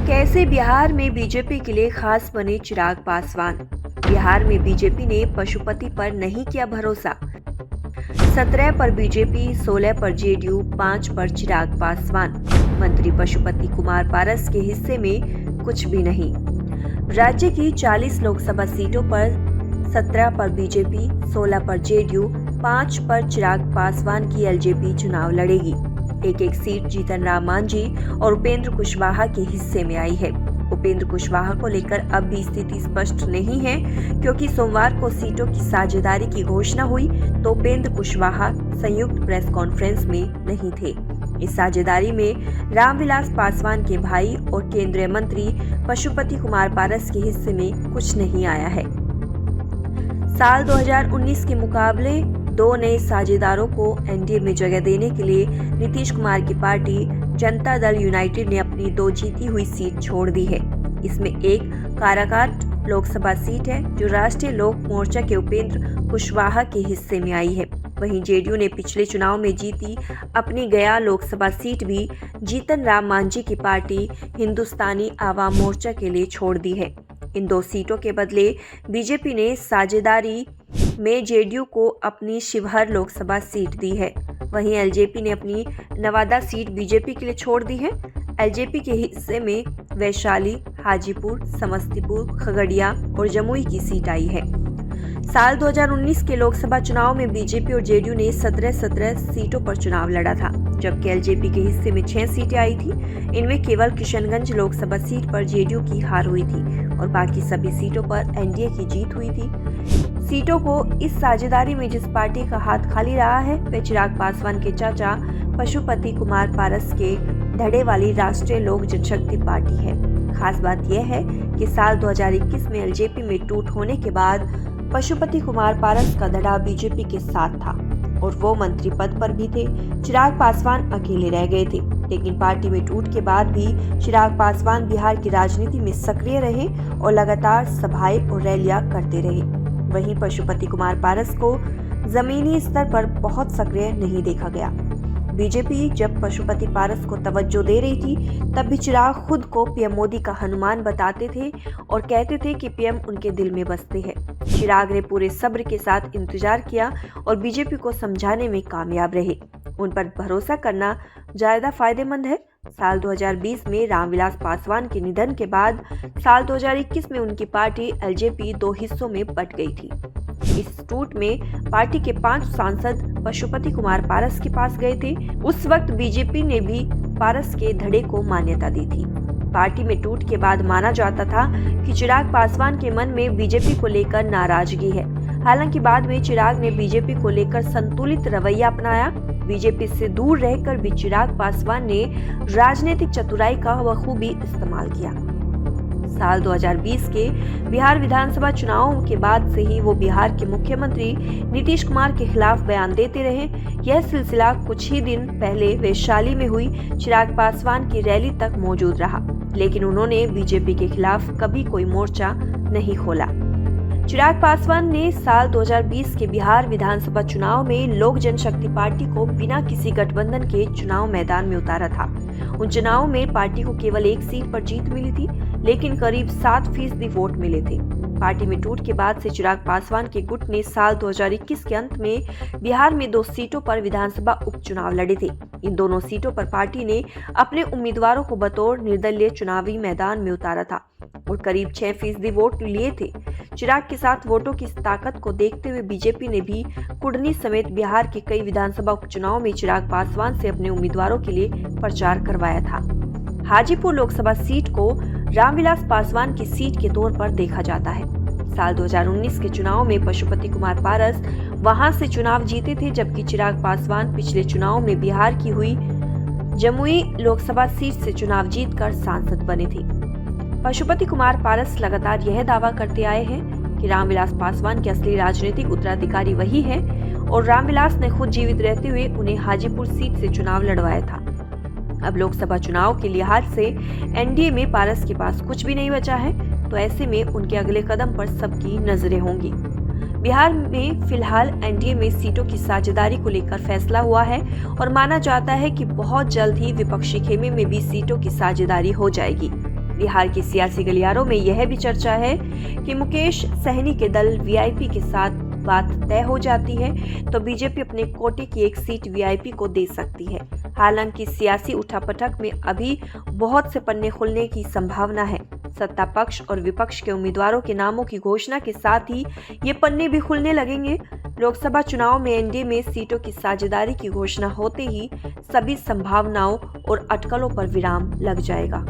कैसे बिहार में बीजेपी के लिए खास बने चिराग पासवान। बिहार में बीजेपी ने पशुपति पर नहीं किया भरोसा। 17 पर बीजेपी, 16 पर जेडीयू, 5 पर चिराग पासवान। मंत्री पशुपति कुमार पारस के हिस्से में कुछ भी नहीं। राज्य की 40 लोकसभा सीटों पर 17 पर बीजेपी, 16 पर जेडीयू, 5 पर चिराग पासवान की एलजेपी चुनाव लड़ेगी। एक सीट जीतन राम मांझी और उपेंद्र कुशवाहा के हिस्से में आई है। उपेंद्र कुशवाहा को लेकर अब भी स्थिति स्पष्ट नहीं है, क्योंकि सोमवार को सीटों की साझेदारी की घोषणा हुई तो उपेंद्र कुशवाहा संयुक्त प्रेस कॉन्फ्रेंस में नहीं थे। इस साझेदारी में रामविलास पासवान के भाई और केंद्रीय मंत्री पशुपति कुमार पारस के हिस्से में कुछ नहीं आया है। साल 2019 के मुकाबले 2 नए साझेदारों को एनडीए में जगह देने के लिए नीतीश कुमार की पार्टी जनता दल यूनाइटेड ने अपनी 2 जीती हुई सीट छोड़ दी है। इसमें एक काराकाट लोकसभा सीट है जो राष्ट्रीय लोक मोर्चा के उपेंद्र कुशवाहा के हिस्से में आई है। वहीं जेडीयू ने पिछले चुनाव में जीती अपनी गया लोकसभा सीट भी जीतन राम मांझी की पार्टी हिंदुस्तानी आवाम मोर्चा के लिए छोड़ दी है। इन 2 सीटों के बदले बीजेपी ने साझेदारी में जेडीयू को अपनी शिवहर लोकसभा सीट दी है। वहीं एलजेपी ने अपनी नवादा सीट बीजेपी के लिए छोड़ दी है। एलजेपी के हिस्से में वैशाली, हाजीपुर, समस्तीपुर, खगड़िया और जमुई की सीट आई है। साल 2019 के लोकसभा चुनाव में बीजेपी और जेडीयू ने 17 सीटों पर चुनाव लड़ा था, जबकि एलजेपी के हिस्से में 6 सीटें आई थी। इनमें केवल किशनगंज लोकसभा सीट पर जेडीयू की हार हुई थी और बाकी सभी सीटों पर एनडीए की जीत हुई थी। सीटों को इस साझेदारी में जिस पार्टी का हाथ खाली रहा है वह चिराग पासवान के चाचा पशुपति कुमार पारस के धड़े वाली राष्ट्रीय लोक जनशक्ति पार्टी है। खास बात यह है कि साल 2021 में एलजेपी में टूट होने के बाद पशुपति कुमार पारस का धड़ा बीजेपी के साथ था और वो मंत्री पद पर भी थे। चिराग पासवान अकेले रह गए थे, लेकिन पार्टी में टूट के बाद भी चिराग पासवान बिहार की राजनीति में सक्रिय रहे और लगातार सभाएं और रैलियां करते रहे। वहीं पशुपति कुमार पारस को जमीनी स्तर पर बहुत सक्रिय नहीं देखा गया। बीजेपी जब पशुपति पारस को तवज्जो दे रही थी तब भी चिराग खुद को पीएम मोदी का हनुमान बताते थे और कहते थे कि पीएम उनके दिल में बसते हैं। चिराग ने पूरे सब्र के साथ इंतजार किया और बीजेपी को समझाने में कामयाब रहे। उन पर भरोसा करना ज्यादा फायदेमंद है। साल 2020 में रामविलास पासवान के निधन के बाद साल 2021 में उनकी पार्टी एलजेपी 2 हिस्सों में बंट गई थी। इस टूट में पार्टी के 5 सांसद पशुपति कुमार पारस के पास गए थे। उस वक्त बीजेपी ने भी पारस के धड़े को मान्यता दी थी। पार्टी में टूट के बाद माना जाता था कि चिराग पासवान के मन में बीजेपी को लेकर नाराजगी है। हालांकि बाद में चिराग ने बीजेपी को लेकर संतुलित रवैया अपनाया। बीजेपी से दूर रहकर भी चिराग पासवान ने राजनीतिक चतुराई का बखूबी इस्तेमाल किया। साल 2020 के बिहार विधानसभा चुनावों के बाद से ही वो बिहार के मुख्यमंत्री नीतीश कुमार के खिलाफ बयान देते रहे। यह सिलसिला कुछ ही दिन पहले वैशाली में हुई चिराग पासवान की रैली तक मौजूद रहा, लेकिन उन्होंने बीजेपी के खिलाफ कभी कोई मोर्चा नहीं खोला। चिराग पासवान ने साल 2020 के बिहार विधानसभा चुनाव में लोक जनशक्ति पार्टी को बिना किसी गठबंधन के चुनाव मैदान में उतारा था। उन चुनावों में पार्टी को केवल 1 सीट पर जीत मिली थी, लेकिन करीब 7% वोट मिले थे। पार्टी में टूट के बाद से चिराग पासवान के गुट ने साल 2021 के अंत में बिहार में 2 सीटों पर विधानसभा उपचुनाव लड़े थे। इन दोनों सीटों पर पार्टी ने अपने उम्मीदवारों को बतौर निर्दलीय चुनावी मैदान में उतारा था और करीब 6% वोट लिए थे। चिराग के साथ वोटों की ताकत को देखते हुए बीजेपी ने भी कुडनी समेत बिहार के कई विधानसभा उपचुनाव में चिराग पासवान से अपने उम्मीदवारों के लिए प्रचार करवाया था। हाजीपुर लोकसभा सीट को रामविलास पासवान की सीट के तौर पर देखा जाता है। साल 2019 के चुनाव में पशुपति कुमार पारस वहां से चुनाव जीते थे, जबकि चिराग पासवान पिछले चुनाव में बिहार की हुई जमुई लोकसभा सीट से चुनाव जीतकर सांसद बने थे। पशुपति कुमार पारस लगातार यह दावा करते आए हैं कि रामविलास पासवान के असली राजनीतिक उत्तराधिकारी वही है और रामविलास ने खुद जीवित रहते हुए उन्हें हाजीपुर सीट से चुनाव लड़वाया था। अब लोकसभा चुनाव के लिहाज से एनडीए में पारस के पास कुछ भी नहीं बचा है, तो ऐसे में उनके अगले कदम पर सबकी नजरें होंगी। बिहार में फिलहाल एनडीए में सीटों की साझेदारी को लेकर फैसला हुआ है और माना जाता है कि बहुत जल्द ही विपक्षी खेमे में भी सीटों की साझेदारी हो जाएगी। बिहार की सियासी गलियारों में यह भी चर्चा है कि मुकेश सहनी के दल वीआईपी के साथ बात तय हो जाती है तो बीजेपी अपने कोटे की एक सीट वीआईपी को दे सकती है। हालांकि सियासी उठापटक में अभी बहुत से पन्ने खुलने की संभावना है। सत्ता पक्ष और विपक्ष के उम्मीदवारों के नामों की घोषणा के साथ ही ये पन्ने भी खुलने लगेंगे। लोकसभा चुनाव में एनडीए में सीटों की साझेदारी की घोषणा होते ही सभी संभावनाओं और अटकलों पर विराम लग जाएगा।